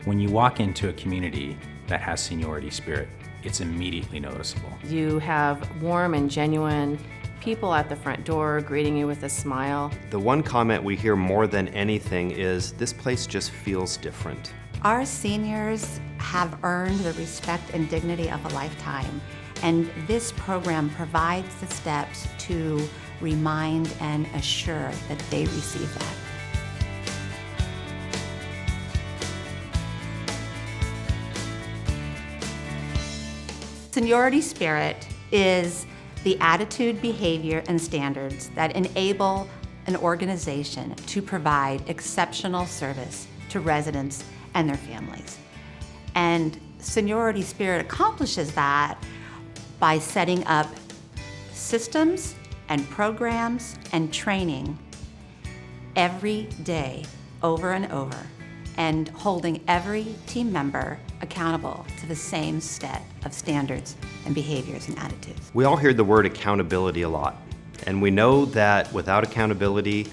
When you walk into a community that has Seniority Spirit, it's immediately noticeable. You have warm and genuine people at the front door greeting you with a smile. The one comment we hear more than anything is, this place just feels different. Our seniors have earned the respect and dignity of a lifetime, and this program provides the steps to remind and assure that they receive that. Seniority Spirit is the attitude, behavior, and standards that enable an organization to provide exceptional service to residents and their families. And Seniority Spirit accomplishes that by setting up systems and programs and training every day, over and over, and holding every team member accountable to the same set of standards and behaviors and attitudes. We all hear the word accountability a lot, and we know that without accountability,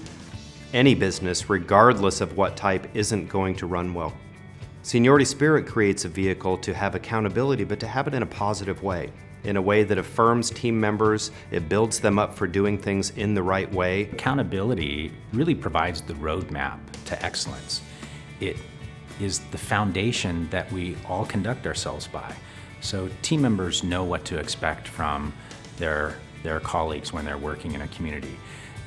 any business, regardless of what type, isn't going to run well. Seniority Spirit creates a vehicle to have accountability, but to have it in a positive way, in a way that affirms team members, it builds them up for doing things in the right way. Accountability really provides the roadmap to excellence. It is the foundation that we all conduct ourselves by. So team members know what to expect from their colleagues when they're working in a community.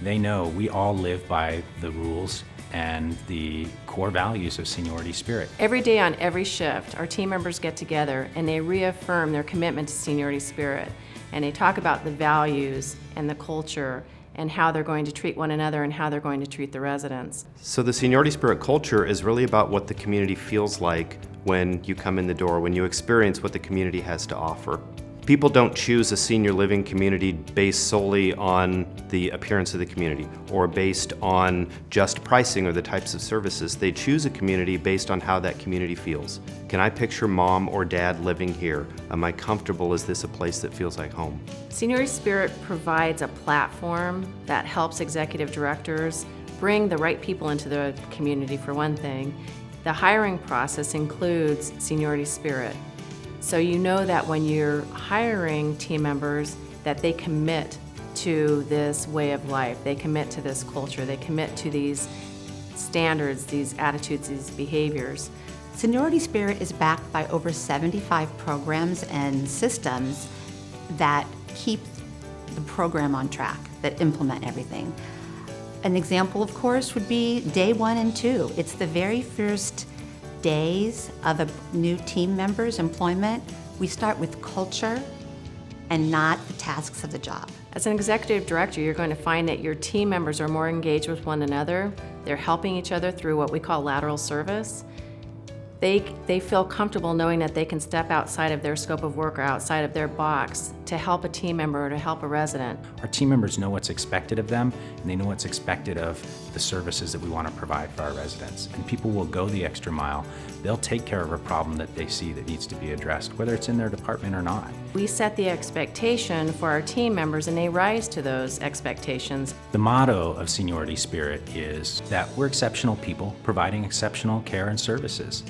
They know we all live by the rules and the core values of Seniority Spirit. Every day on every shift, our team members get together and they reaffirm their commitment to Seniority Spirit. And they talk about the values and the culture and how they're going to treat one another and how they're going to treat the residents. So the Seniority Spirit culture is really about what the community feels like when you come in the door, when you experience what the community has to offer. People don't choose a senior living community based solely on the appearance of the community or based on just pricing or the types of services. They choose a community based on how that community feels. Can I picture mom or dad living here? Am I comfortable? Is this a place that feels like home? Seniority Spirit provides a platform that helps executive directors bring the right people into the community, for one thing. The hiring process includes Seniority Spirit. So you know that when you're hiring team members that they commit to this way of life, they commit to this culture, they commit to these standards, these attitudes, these behaviors. Seniority Spirit is backed by over 75 programs and systems that keep the program on track, that implement everything. An example, of course, would be day 1 and 2. It's the very first days of a new team member's employment. We start with culture and not the tasks of the job. As an executive director, you're going to find that your team members are more engaged with one another. They're helping each other through what we call lateral service. They feel comfortable knowing that they can step outside of their scope of work or outside of their box to help a team member or to help a resident. Our team members know what's expected of them, and they know what's expected of the services that we want to provide for our residents. And people will go the extra mile. They'll take care of a problem that they see that needs to be addressed, whether it's in their department or not. We set the expectation for our team members and they rise to those expectations. The motto of Seniority Spirit is that we're exceptional people providing exceptional care and services.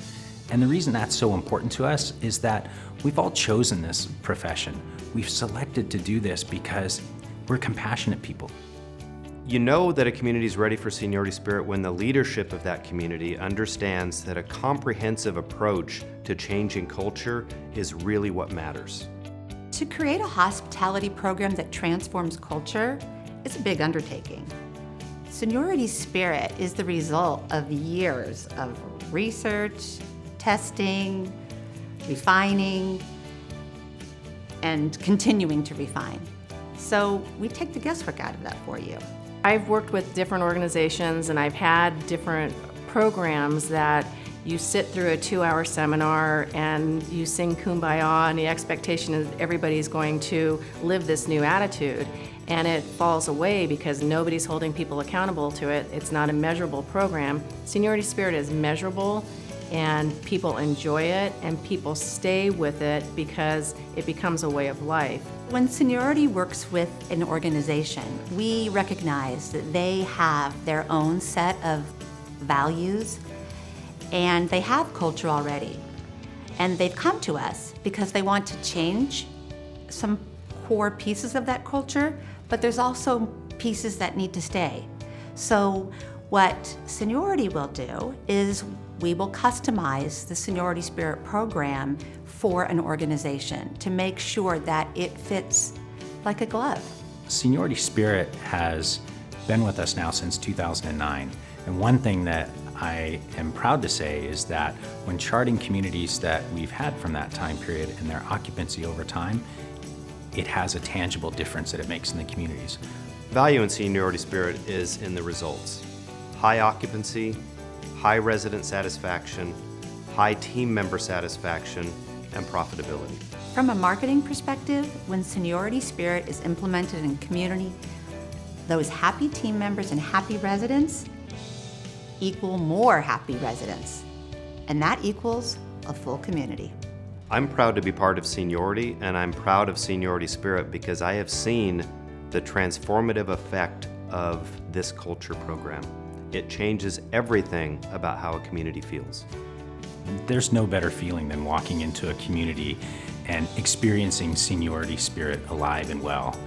And the reason that's so important to us is that we've all chosen this profession. We've selected to do this because we're compassionate people. You know that a community is ready for Seniority Spirit when the leadership of that community understands that a comprehensive approach to changing culture is really what matters. To create a hospitality program that transforms culture is a big undertaking. Seniority Spirit is the result of years of research, testing, refining, and continuing to refine. So we take the guesswork out of that for you. I've worked with different organizations and I've had different programs that you sit through a 2-hour seminar and you sing Kumbaya and the expectation is everybody's going to live this new attitude. And it falls away because nobody's holding people accountable to it. It's not a measurable program. Seniority Spirit is measurable and people enjoy it and people stay with it because it becomes a way of life. When Seniority works with an organization, we recognize that they have their own set of values and they have culture already. And they've come to us because they want to change some core pieces of that culture, but there's also pieces that need to stay. So what Seniority will do is we will customize the Seniority Spirit program for an organization to make sure that it fits like a glove. Seniority Spirit has been with us now since 2009. And one thing that I am proud to say is that when charting communities that we've had from that time period and their occupancy over time, it has a tangible difference that it makes in the communities. Value in Seniority Spirit is in the results. High occupancy, high resident satisfaction, high team member satisfaction, and profitability. From a marketing perspective, when Seniority Spirit is implemented in community, those happy team members and happy residents equal more happy residents, and that equals a full community. I'm proud to be part of Seniority, and I'm proud of Seniority Spirit because I have seen the transformative effect of this culture program. It changes everything about how a community feels. There's no better feeling than walking into a community and experiencing Seniority Spirit alive and well.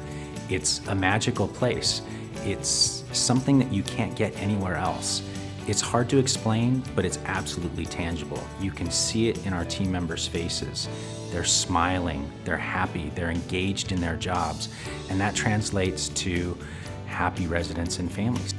It's a magical place. It's something that you can't get anywhere else. It's hard to explain, but it's absolutely tangible. You can see it in our team members' faces. They're smiling, they're happy, they're engaged in their jobs, and that translates to happy residents and families.